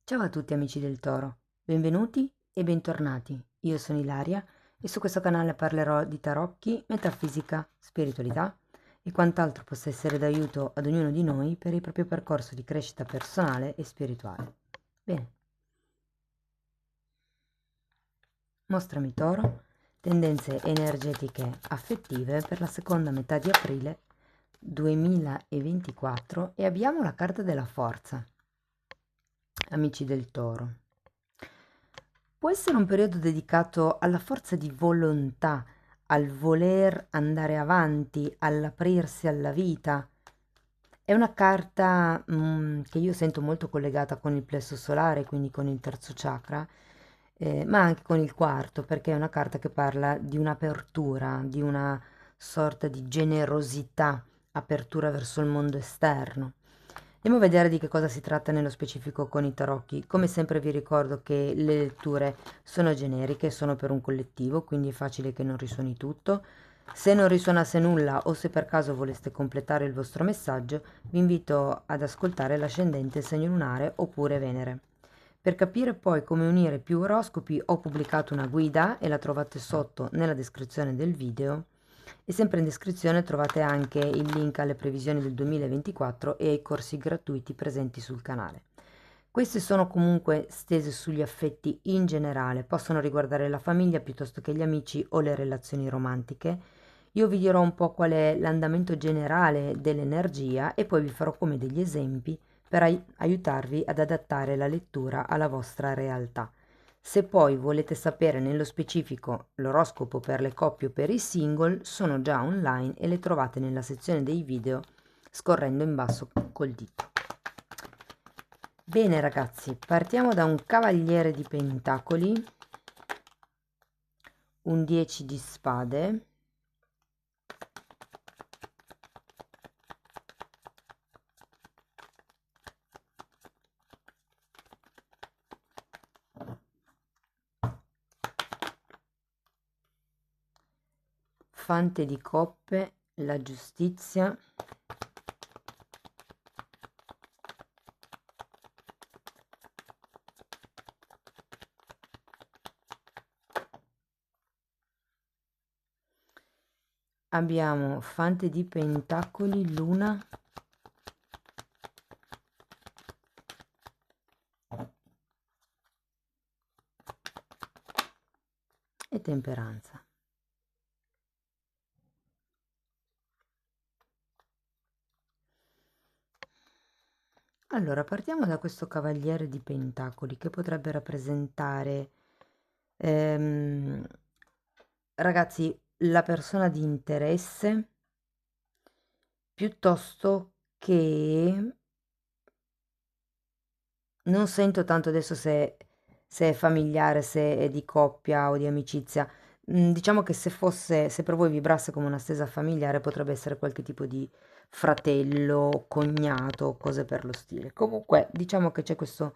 Ciao a tutti amici del Toro, benvenuti e bentornati. Io sono Ilaria e su questo canale parlerò di tarocchi, metafisica, spiritualità e quant'altro possa essere d'aiuto ad ognuno di noi per il proprio percorso di crescita personale e spirituale. Bene, mostrami Toro, tendenze energetiche affettive per la seconda metà di aprile 2024 e abbiamo la carta della forza. Amici del Toro. Può essere un periodo dedicato alla forza di volontà, al voler andare avanti, all'aprirsi alla vita. È una carta che io sento molto collegata con il plesso solare, quindi con il terzo chakra, ma anche con il quarto, perché è una carta che parla di un'apertura, di una sorta di generosità, apertura verso il mondo esterno. Andiamo a vedere di che cosa si tratta nello specifico con i tarocchi. Come sempre vi ricordo che le letture sono generiche, sono per un collettivo, quindi è facile che non risuoni tutto. Se non risuonasse nulla o se per caso voleste completare il vostro messaggio, vi invito ad ascoltare l'ascendente, il segno lunare oppure Venere. Per capire poi come unire più oroscopi ho pubblicato una guida e la trovate sotto nella descrizione del video. E sempre in descrizione trovate anche il link alle previsioni del 2024 e ai corsi gratuiti presenti sul canale. Queste sono comunque stese sugli affetti in generale, possono riguardare la famiglia piuttosto che gli amici o le relazioni romantiche. Io vi dirò un po' qual è l'andamento generale dell'energia e poi vi farò come degli esempi per aiutarvi ad adattare la lettura alla vostra realtà. Se poi volete sapere nello specifico l'oroscopo per le coppie o per i single, sono già online e le trovate nella sezione dei video scorrendo in basso col dito. Bene ragazzi, partiamo da un cavaliere di pentacoli, un 10 di spade, fante di coppe, la giustizia, abbiamo fante di pentacoli, luna e temperanza. Allora, partiamo da questo cavaliere di pentacoli che potrebbe rappresentare, ehm, ragazzi, la persona di interesse piuttosto che non sento tanto adesso se è familiare, se è di coppia o di amicizia. Diciamo che se per voi vibrasse come una stesa familiare, potrebbe essere qualche tipo di fratello, cognato, cose per lo stile. Comunque, diciamo che c'è questo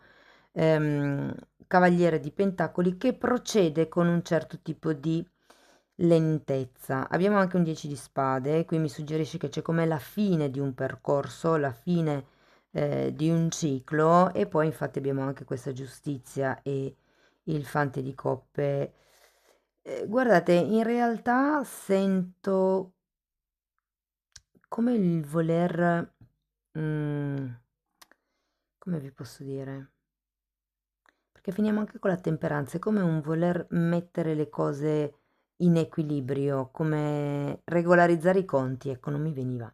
ehm, cavaliere di pentacoli che procede con un certo tipo di lentezza. Abbiamo anche un 10 di spade, qui mi suggerisce che c'è come la fine di un percorso, la fine di un ciclo e poi infatti abbiamo anche questa giustizia e il fante di coppe. Guardate, in realtà sento come il voler, mm, come vi posso dire? Perché finiamo anche con la temperanza, è come un voler mettere le cose in equilibrio, come regolarizzare i conti, ecco, non mi veniva.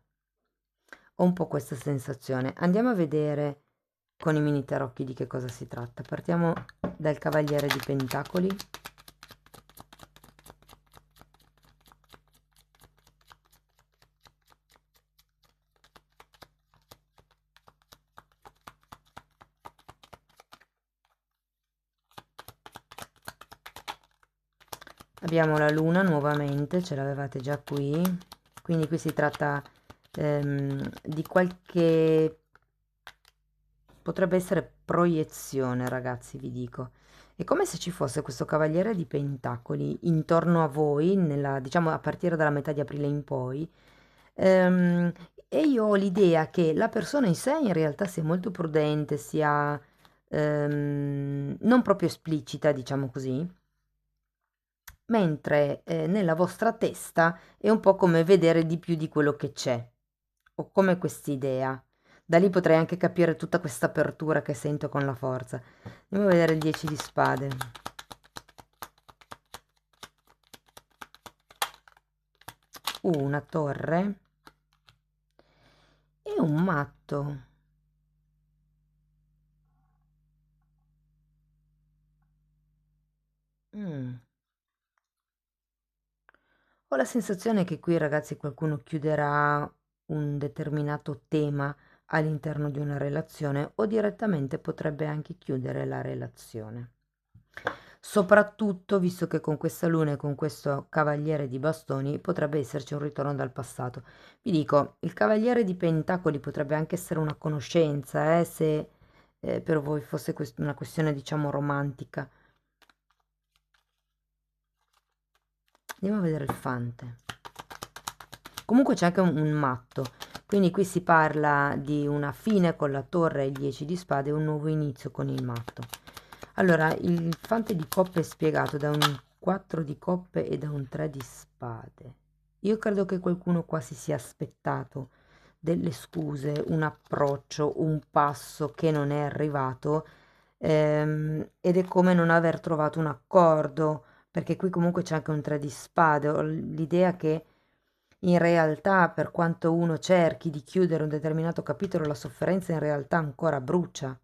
Ho un po' questa sensazione. Andiamo a vedere con i mini tarocchi di che cosa si tratta. Partiamo dal Cavaliere di Pentacoli. Abbiamo la Luna nuovamente, ce l'avevate già qui. Quindi qui si tratta di qualche... potrebbe essere proiezione, ragazzi, vi dico. È come se ci fosse questo Cavaliere di Pentacoli intorno a voi, diciamo a partire dalla metà di aprile in poi. E io ho l'idea che la persona in sé in realtà sia molto prudente, sia non proprio esplicita, diciamo così, mentre nella vostra testa è un po' come vedere di più di quello che c'è, o come quest'idea. Da lì potrei anche capire tutta questa apertura che sento con la forza. Andiamo a vedere il 10 di spade. Una torre e un matto. Mm. Ho la sensazione che qui, ragazzi, qualcuno chiuderà un determinato tema all'interno di una relazione o direttamente potrebbe anche chiudere la relazione. Soprattutto visto che con questa luna e con questo cavaliere di bastoni potrebbe esserci un ritorno dal passato. Vi dico, il cavaliere di pentacoli potrebbe anche essere una conoscenza, se per voi fosse una questione, diciamo, romantica. Andiamo a vedere il fante. Comunque c'è anche un matto, quindi qui si parla di una fine con la torre e il 10 di spade e un nuovo inizio con il matto. Allora, il fante di coppe è spiegato da un 4 di coppe e da un 3 di spade. Io credo che qualcuno qua si sia aspettato delle scuse, un approccio, un passo che non è arrivato, ed è come non aver trovato un accordo, perché qui comunque c'è anche un 3 di spade. Ho l'idea che in realtà, per quanto uno cerchi di chiudere un determinato capitolo, la sofferenza in realtà ancora brucia.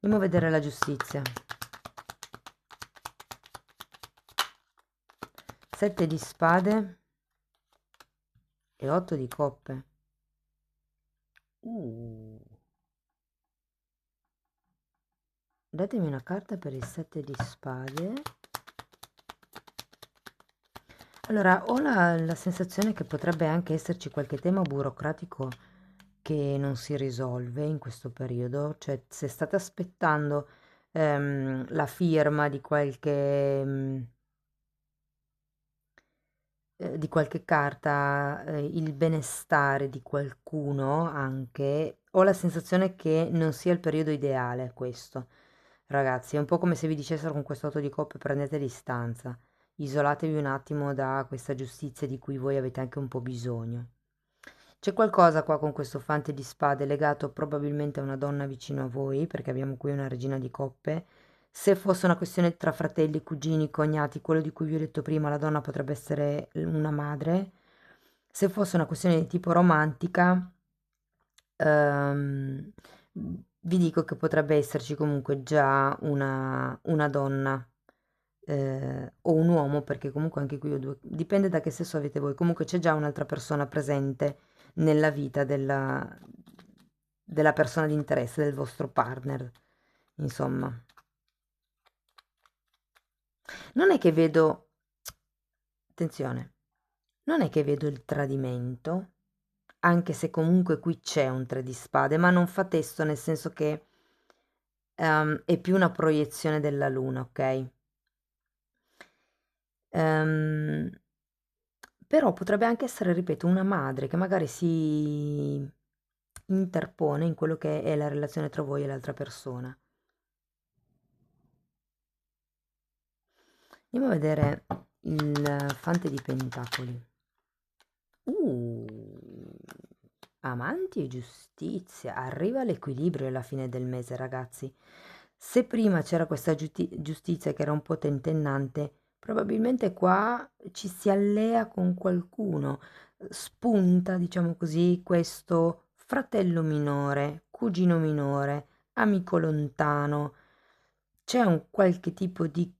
Andiamo a vedere la giustizia. 7 di spade e 8 di coppe. Uh. Datemi una carta per il 7 di spade. Allora, ho la sensazione che potrebbe anche esserci qualche tema burocratico che non si risolve in questo periodo, cioè se state aspettando la firma di qualche carta, il benestare di qualcuno anche, ho la sensazione che non sia il periodo ideale questo. Ragazzi, è un po' come se vi dicessero con questo 8 di coppe prendete distanza, isolatevi un attimo da questa giustizia di cui voi avete anche un po' bisogno. C'è qualcosa qua con questo fante di spade legato probabilmente a una donna vicino a voi, perché abbiamo qui una regina di coppe. Se fosse una questione tra fratelli, cugini, cognati, quello di cui vi ho detto prima, la donna potrebbe essere una madre. Se fosse una questione di tipo romantica, ehm, vi dico che potrebbe esserci comunque già una donna, o un uomo, perché comunque anche qui ho due, dipende da che sesso avete voi. Comunque c'è già un'altra persona presente nella vita della persona di interesse, del vostro partner. Insomma, non è che vedo, attenzione, non è che vedo il tradimento, anche se comunque qui c'è un 3 di spade, ma non fa testo, nel senso che è più una proiezione della luna, ok? Ehm, Però potrebbe anche essere, ripeto, una madre che magari si interpone in quello che è la relazione tra voi e l'altra persona. Andiamo a vedere il fante di pentacoli. Uh, Amanti e giustizia. Arriva l'equilibrio alla fine del mese, ragazzi. Se prima c'era questa giustizia che era un po' tentennante, probabilmente qua ci si allea con qualcuno. Spunta, diciamo così, questo fratello minore, cugino minore, amico lontano. C'è un qualche tipo di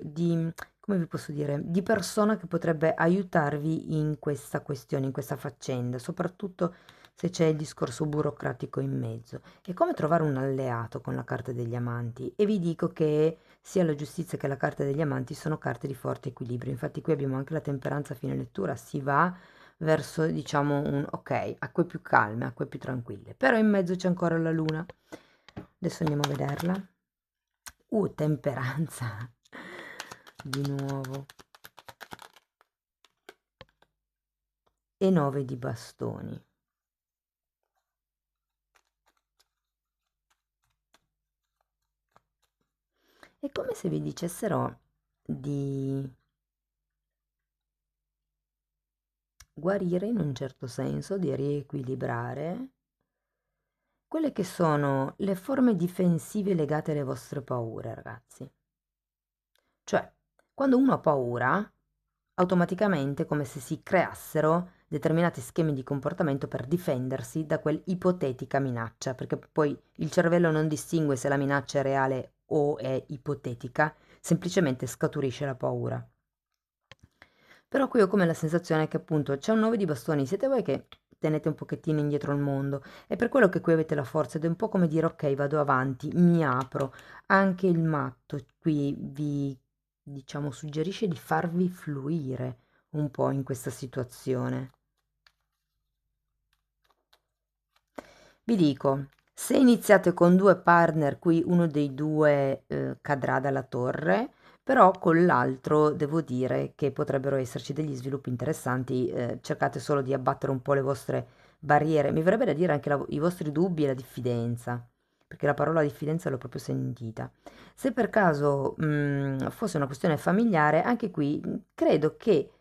di, come vi posso dire, di persona che potrebbe aiutarvi in questa questione, in questa faccenda, soprattutto se c'è il discorso burocratico in mezzo. È come trovare un alleato con la carta degli amanti e vi dico che sia la giustizia che la carta degli amanti sono carte di forte equilibrio. Infatti qui abbiamo anche la temperanza a fine lettura, si va verso, diciamo, un ok, acque più calme, acque più tranquille. Però in mezzo c'è ancora la luna. Adesso andiamo a vederla. Temperanza. Di nuovo. E 9 di bastoni. È come se vi dicessero di guarire in un certo senso, di riequilibrare quelle che sono le forme difensive legate alle vostre paure, ragazzi. Cioè, quando uno ha paura, automaticamente è come se si creassero determinati schemi di comportamento per difendersi da quell'ipotetica minaccia, perché poi il cervello non distingue se la minaccia è reale o è ipotetica, semplicemente scaturisce la paura. Però qui ho come la sensazione che appunto c'è un 9 di bastoni, siete voi che tenete un pochettino indietro il mondo, è per quello che qui avete la forza ed è un po' come dire ok, vado avanti, mi apro. Anche il matto qui vi, diciamo, suggerisce di farvi fluire un po' in questa situazione. Vi dico, se iniziate con due partner, qui uno dei due cadrà dalla torre, però con l'altro devo dire che potrebbero esserci degli sviluppi interessanti, cercate solo di abbattere un po' le vostre barriere, mi verrebbe da dire anche i vostri dubbi e la diffidenza, perché la parola diffidenza l'ho proprio sentita. Se per caso fosse una questione familiare, anche qui credo che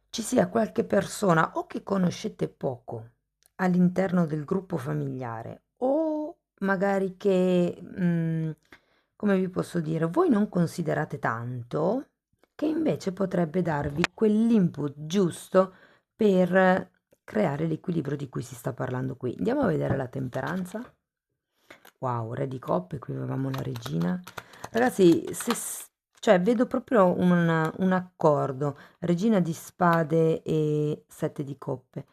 ci sia qualche persona o che conoscete poco all'interno del gruppo familiare o magari che, come vi posso dire, voi non considerate tanto, che invece potrebbe darvi quell'input giusto per creare l'equilibrio di cui si sta parlando qui. Andiamo a vedere la temperanza. Wow, re di coppe, qui avevamo la regina. Ragazzi, cioè, vedo proprio un accordo, regina di spade e sette di coppe.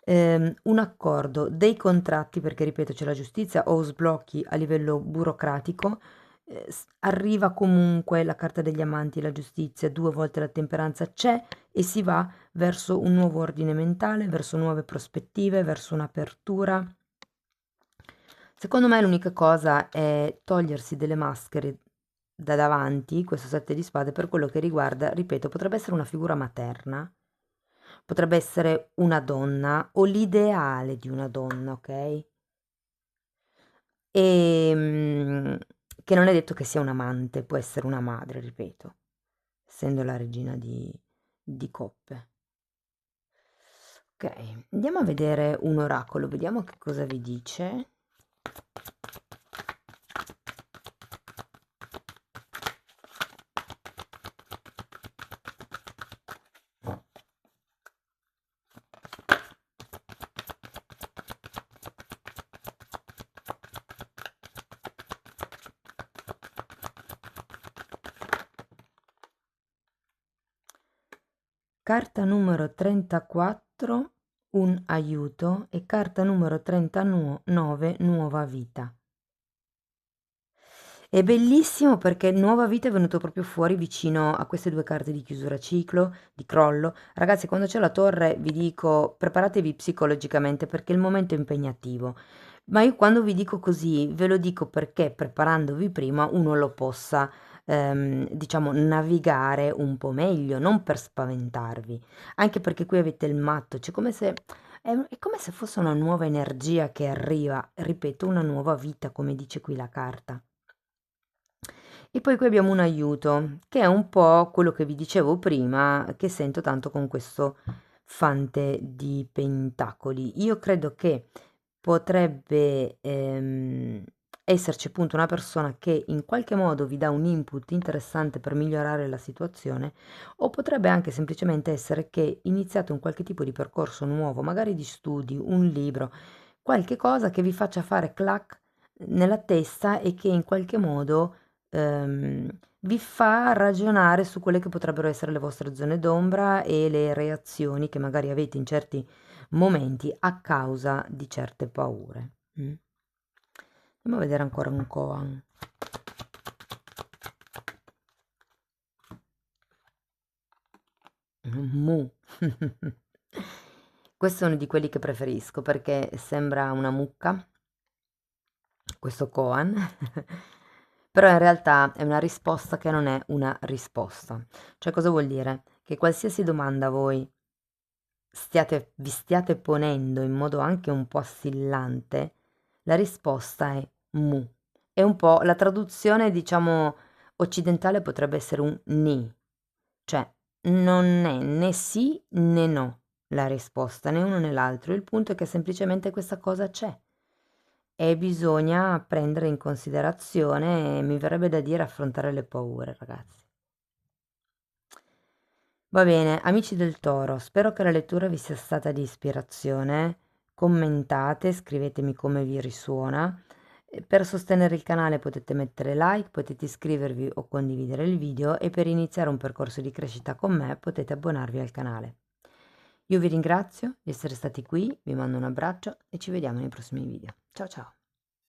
Un accordo, dei contratti, perché ripeto, c'è la giustizia o sblocchi a livello burocratico, arriva comunque la carta degli amanti, la giustizia, due volte la temperanza c'è e si va verso un nuovo ordine mentale, verso nuove prospettive, verso un'apertura. Secondo me l'unica cosa è togliersi delle maschere da davanti, questo sette di spade, per quello che riguarda, ripeto, potrebbe essere una figura materna, potrebbe essere una donna o l'ideale di una donna, ok? E che non è detto che sia un amante, può essere una madre, ripeto, essendo la regina di coppe. Ok, andiamo a vedere un oracolo, vediamo che cosa vi dice. Carta numero 34, un aiuto, e carta numero 39, nuova vita. È bellissimo perché nuova vita è venuto proprio fuori vicino a queste due carte di chiusura ciclo, di crollo. Ragazzi, quando c'è la torre vi dico preparatevi psicologicamente perché il momento è impegnativo. Ma io quando vi dico così ve lo dico perché preparandovi prima uno lo possa, diciamo, navigare un po' meglio, non per spaventarvi. Anche perché qui avete il matto, c'è come se... È come se fosse una nuova energia che arriva, ripeto, una nuova vita, come dice qui la carta. E poi qui abbiamo un aiuto, che è un po' quello che vi dicevo prima, che sento tanto con questo fante di pentacoli. Io credo che potrebbe esserci appunto una persona che in qualche modo vi dà un input interessante per migliorare la situazione, o potrebbe anche semplicemente essere che iniziate un qualche tipo di percorso nuovo, magari di studi, un libro, qualche cosa che vi faccia fare clac nella testa e che in qualche modo vi fa ragionare su quelle che potrebbero essere le vostre zone d'ombra e le reazioni che magari avete in certi momenti a causa di certe paure. Andiamo a vedere ancora un koan. Mu. Questo è uno di quelli che preferisco perché sembra una mucca, questo koan, però in realtà è una risposta che non è una risposta. Cioè cosa vuol dire? Che qualsiasi domanda voi vi stiate ponendo in modo anche un po' assillante, la risposta è mu. È un po' la traduzione, diciamo, occidentale potrebbe essere un ni, cioè non è né sì né no la risposta, né uno né l'altro. Il punto è che semplicemente questa cosa c'è e bisogna prendere in considerazione, mi verrebbe da dire affrontare le paure, ragazzi. Va bene, amici del Toro, spero che la lettura vi sia stata di ispirazione. Commentate, scrivetemi come vi risuona. Per sostenere il canale potete mettere like, potete iscrivervi o condividere il video e per iniziare un percorso di crescita con me potete abbonarvi al canale. Io vi ringrazio di essere stati qui, vi mando un abbraccio e ci vediamo nei prossimi video. Ciao ciao!